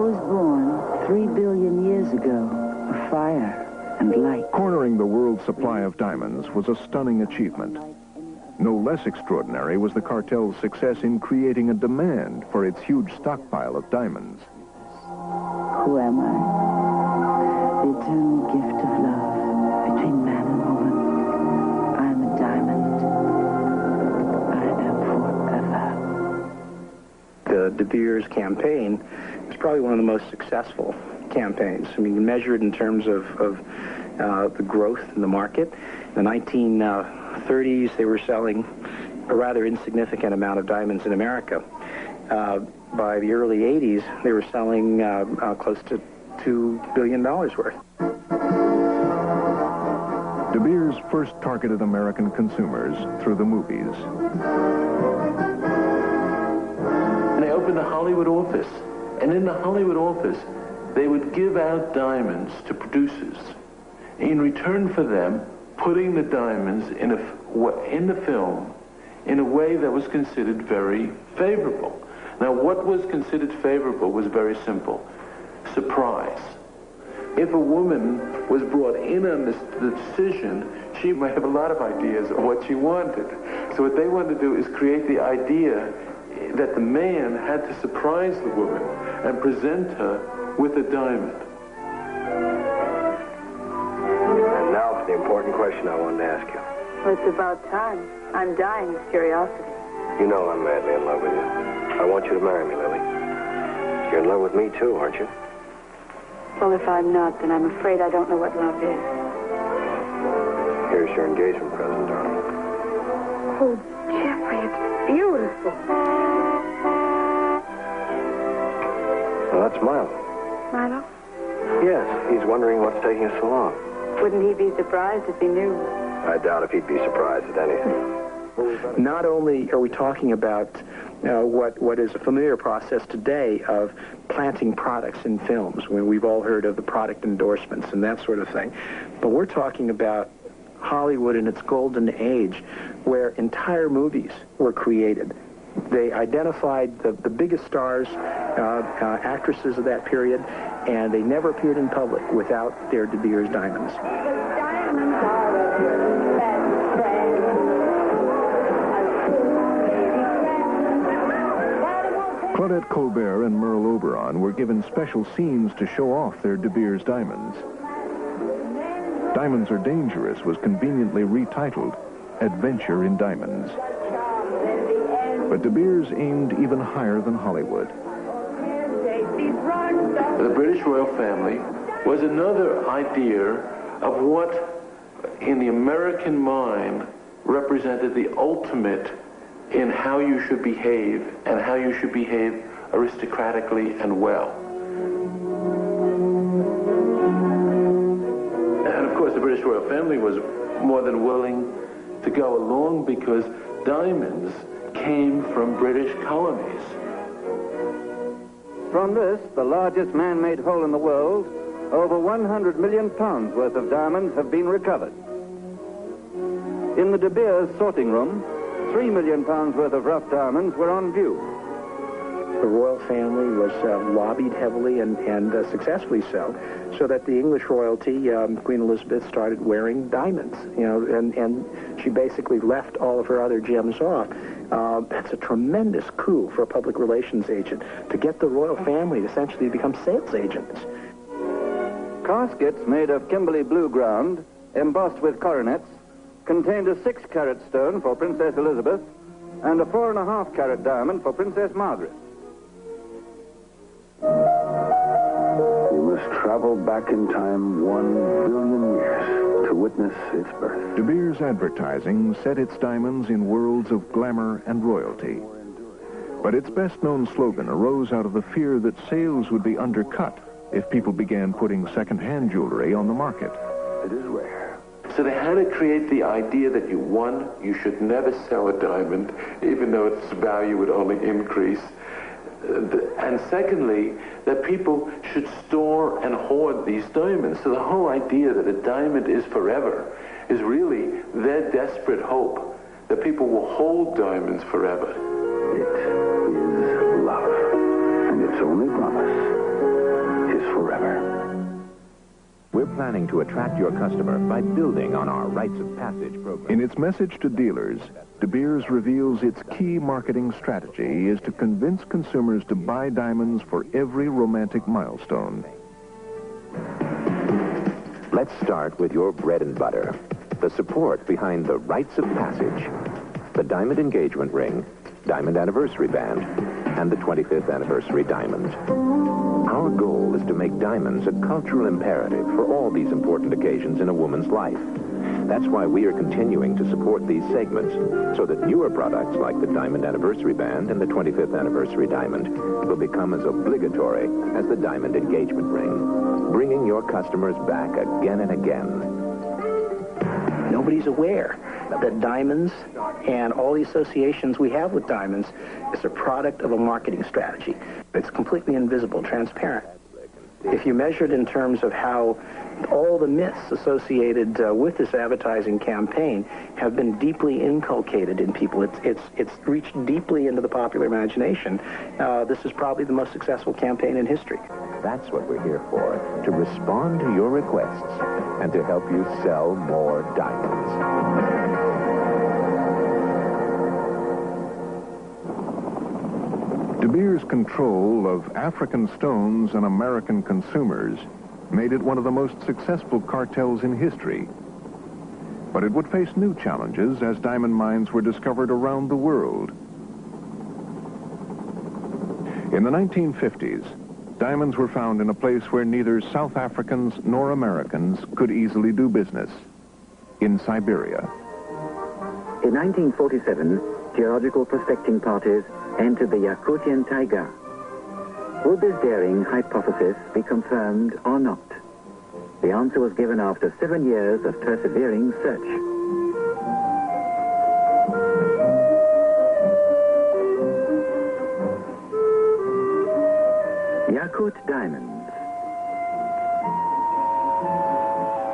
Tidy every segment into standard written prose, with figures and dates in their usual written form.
was born 3 billion years ago of fire and light. Cornering the world's supply of diamonds was a stunning achievement. No less extraordinary was the cartel's success in creating a demand for its huge stockpile of diamonds. Who am I? The eternal gift of love between man and woman. I am a diamond. I am forever. The De Beers campaign is probably one of the most successful campaigns. I mean, measured in terms of the growth in the market. In the 1930s, they were selling a rather insignificant amount of diamonds in America. By the early 80s, they were selling close to $2 billion worth. De Beers first targeted American consumers through the movies. And they opened a Hollywood office. And in the Hollywood office, they would give out diamonds to producers in return for them putting the diamonds in the film in a way that was considered very favorable. Now, what was considered favorable was very simple. Surprise. If a woman was brought in on the decision, she might have a lot of ideas of what she wanted. So what they wanted to do is create the idea that the man had to surprise the woman and present her with a diamond. And now for the important question I wanted to ask you. Well, it's about time. I'm dying of curiosity. You know I'm madly in love with you. I want you to marry me, Lily. You're in love with me, too, aren't you? Well, if I'm not, then I'm afraid I don't know what love is. Here's your engagement present, darling. Oh, Jeffrey, it's beautiful. Well, that's Milo. Milo? Yes, he's wondering what's taking us so long. Wouldn't he be surprised if he knew? I doubt if he'd be surprised at anything. Not only are we talking about what is a familiar process today of planting products in films, when we've all heard of the product endorsements and that sort of thing, but we're talking about Hollywood in its golden age, where entire movies were created. They identified the biggest stars, actresses of that period, and they never appeared in public without their De Beers diamonds. Claudette Colbert and Merle Oberon were given special scenes to show off their De Beers diamonds. Diamonds Are Dangerous was conveniently retitled Adventure in Diamonds. But De Beers aimed even higher than Hollywood. The British royal family was another idea of what, in the American mind, represented the ultimate in how you should behave and how you should behave aristocratically and well. And of course, the British royal family was more than willing to go along because diamonds came from British colonies. From this, the largest man-made hole in the world, over 100 million pounds worth of diamonds have been recovered. In the De Beers sorting room, 3 million pounds worth of rough diamonds were on view. The royal family was lobbied heavily and successfully so that the English royalty, Queen Elizabeth, started wearing diamonds, and she basically left all of her other gems off. That's a tremendous coup for a public relations agent to get the royal family to essentially become sales agents. Caskets made of Kimberley blue ground, embossed with coronets, contained a 6-carat stone for Princess Elizabeth and a 4.5-carat diamond for Princess Margaret. You must travel back in time 1 billion years to witness its birth. De Beers advertising set its diamonds in worlds of glamour and royalty. But its best-known slogan arose out of the fear that sales would be undercut if people began putting second-hand jewelry on the market. It is rare. So they had to create the idea that you should never sell a diamond, even though its value would only increase. And secondly, that people should store and hoard these diamonds. So the whole idea that a diamond is forever is really their desperate hope that people will hold diamonds forever. It is love, and its only promise forever. We're planning to attract your customer by building on our rites of passage program. In its message to dealers, De Beers reveals its key marketing strategy is to convince consumers to buy diamonds for every romantic milestone. Let's start with your bread and butter, the support behind the rites of passage, the diamond engagement ring, diamond anniversary band, and the 25th anniversary diamond. Our goal is to make diamonds a cultural imperative for all these important occasions in a woman's life. That's why we are continuing to support these segments, so that newer products like the diamond anniversary band and the 25th anniversary diamond will become as obligatory as the diamond engagement ring, bringing your customers back again and again. Nobody's aware that diamonds and all the associations we have with diamonds is a product of a marketing strategy. It's completely invisible, transparent. If you measure it in terms of how all the myths associated with this advertising campaign have been deeply inculcated in people, it's reached deeply into the popular imagination. This is probably the most successful campaign in history. That's what we're here for, to respond to your requests and to help you sell more diamonds. De Beers' control of African stones and American consumers made it one of the most successful cartels in history. But it would face new challenges as diamond mines were discovered around the world. In the 1950s, diamonds were found in a place where neither South Africans nor Americans could easily do business, in Siberia. In 1947, geological prospecting parties entered the Yakutian taiga. Would this daring hypothesis be confirmed or not? The answer was given after 7 years of persevering search. Yakut diamonds.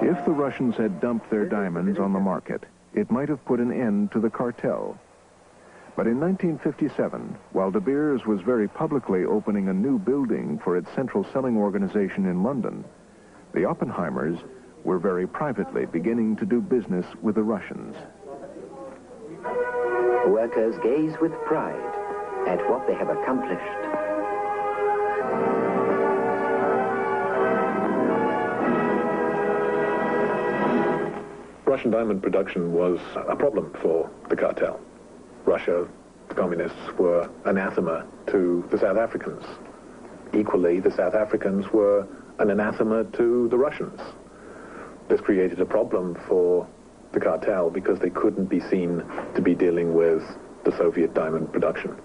If the Russians had dumped their diamonds on the market, it might have put an end to the cartel. But in 1957, while De Beers was very publicly opening a new building for its central selling organization in London, the Oppenheimers were very privately beginning to do business with the Russians. Workers gaze with pride at what they have accomplished. Russian diamond production was a problem for the cartel. Russia, the communists, were anathema to the South Africans. Equally, the South Africans were an anathema to the Russians. This created a problem for the cartel because they couldn't be seen to be dealing with the Soviet diamond production.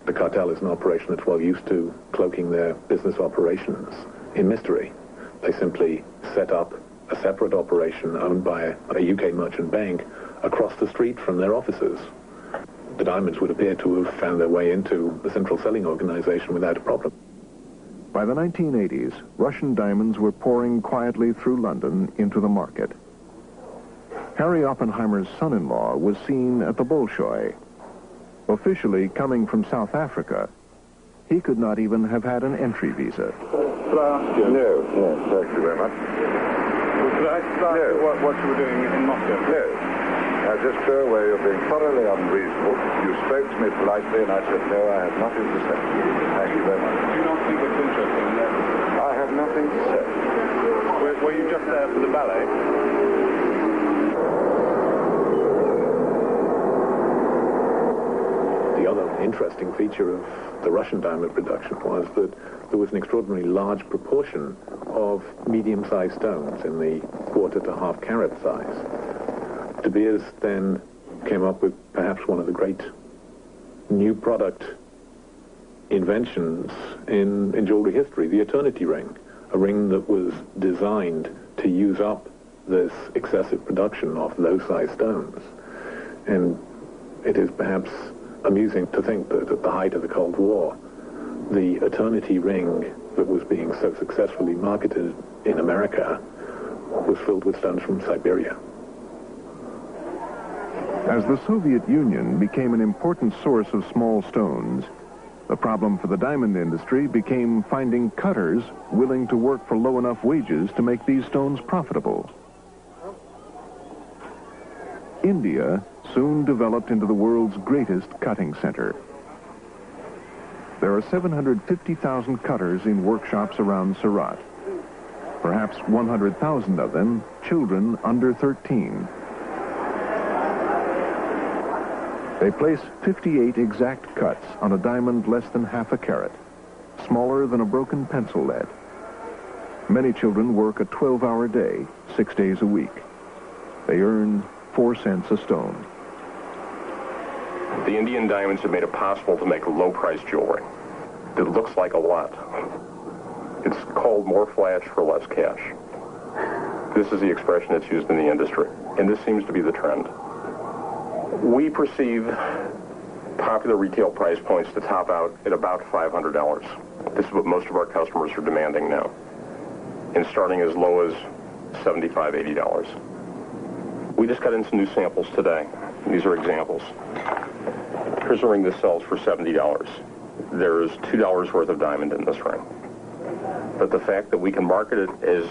The cartel is an operation that's well used to cloaking their business operations in mystery. They simply set up a separate operation owned by a UK merchant bank across the street from their offices. The diamonds would appear to have found their way into the central selling organization without a problem. By the 1980s, Russian diamonds were pouring quietly through London into the market. Harry Oppenheimer's son-in-law was seen at the Bolshoi. Officially coming from South Africa, he could not even have had an entry visa. Could I ask you? No, thank you very much. Well, could I ask you what you were doing in Moscow? No. Now, just go away. You're being thoroughly unreasonable. You spoke to me politely, and I said, no, I have nothing to say. Thank you very much. Do you not think it's interesting? I have nothing to say. Were you just there for the ballet? The other interesting feature of the Russian diamond production was that there was an extraordinarily large proportion of medium-sized stones in the quarter to half carat size. De Beers then came up with perhaps one of the great new product inventions in jewelry history, the eternity ring, a ring that was designed to use up this excessive production of low-sized stones. And it is perhaps amusing to think that at the height of the Cold War, the eternity ring that was being so successfully marketed in America was filled with stones from Siberia. As the Soviet Union became an important source of small stones, The problem for the diamond industry became finding cutters willing to work for low enough wages to make these stones profitable. India soon developed into the world's greatest cutting center. There are 750,000 cutters in workshops around Surat. Perhaps 100,000 of them children under 13. They place 58 exact cuts on a diamond less than half a carat, smaller than a broken pencil lead. Many children work a 12-hour day, 6 days a week. They earn 4 cents a stone. The Indian diamonds have made it possible to make low-priced jewelry that looks like a lot. It's called more flash for less cash. This is the expression that's used in the industry, and this seems to be the trend. We perceive popular retail price points to top out at about $500. This is what most of our customers are demanding now, and starting as low as $75, $80. We just got in some new samples today. These are examples. Here's a ring that sells for $70. There's $2 worth of diamond in this ring. But the fact that we can market it as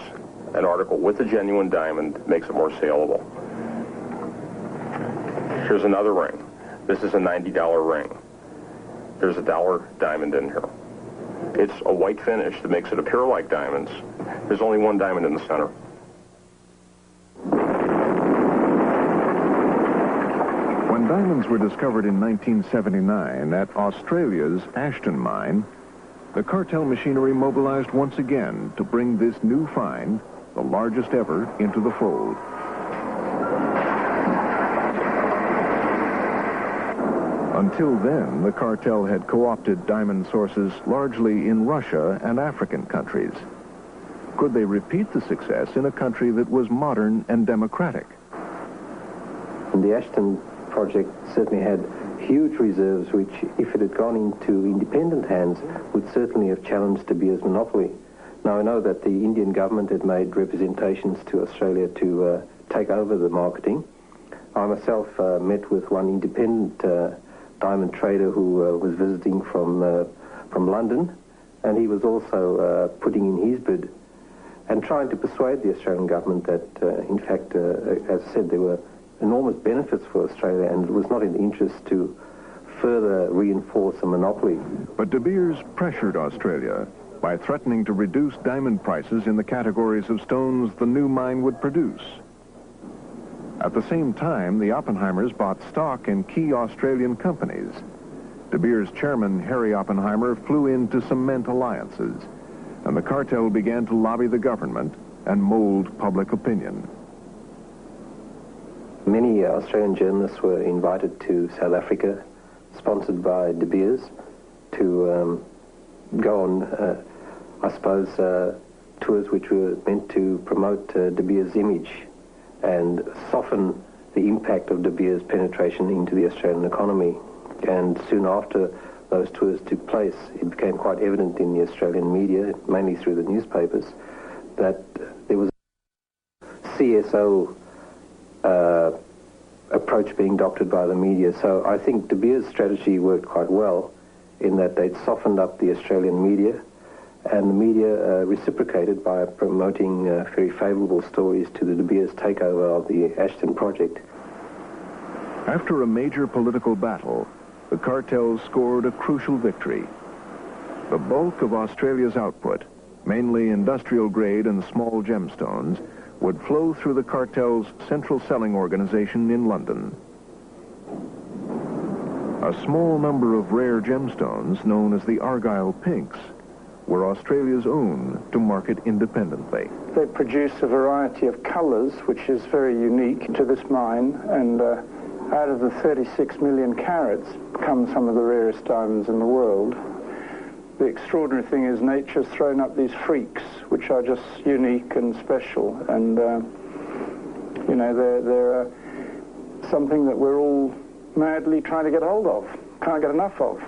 an article with a genuine diamond makes it more saleable. Here's another ring. This is a $90 ring. There's a $1 diamond in here. It's a white finish that makes it appear like diamonds. There's only one diamond in the center. When diamonds were discovered in 1979 at Australia's Ashton mine, the cartel machinery mobilized once again to bring this new find, the largest ever, into the fold. Until then, the cartel had co-opted diamond sources largely in Russia and African countries. Could they repeat the success in a country that was modern and democratic? The Ashton project certainly had huge reserves which, if it had gone into independent hands, would certainly have challenged De Beers' monopoly. Now, I know that the Indian government had made representations to Australia to take over the marketing. I myself met with one independent diamond trader who was visiting from London, and he was also putting in his bid and trying to persuade the Australian government that, in fact, as I said, there were enormous benefits for Australia, and it was not in the interest to further reinforce a monopoly. But De Beers pressured Australia by threatening to reduce diamond prices in the categories of stones the new mine would produce. At the same time, the Oppenheimers bought stock in key Australian companies. De Beers' chairman, Harry Oppenheimer, flew in to cement alliances, and the cartel began to lobby the government and mold public opinion. Many Australian journalists were invited to South Africa, sponsored by De Beers, to go on, I suppose, tours which were meant to promote De Beers' image and soften the impact of De Beers' penetration into the Australian economy. And soon after those tours took place, it became quite evident in the Australian media, mainly through the newspapers, that there was a CSO approach being adopted by the media. So I think De Beers' strategy worked quite well in that they'd softened up the Australian media, and the media reciprocated by promoting very favourable stories to the De Beers takeover of the Ashton project. After a major political battle, the cartels scored a crucial victory. The bulk of Australia's output, mainly industrial grade and small gemstones, would flow through the cartel's central selling organization in London. A small number of rare gemstones, known as the Argyle Pinks, were Australia's own to market independently. They produce a variety of colors, which is very unique to this mine, and out of the 36 million carats come some of the rarest diamonds in the world. The extraordinary thing is nature's thrown up these freaks, which are just unique and special, and you know, they're something that we're all madly trying to get hold of, can't get enough of.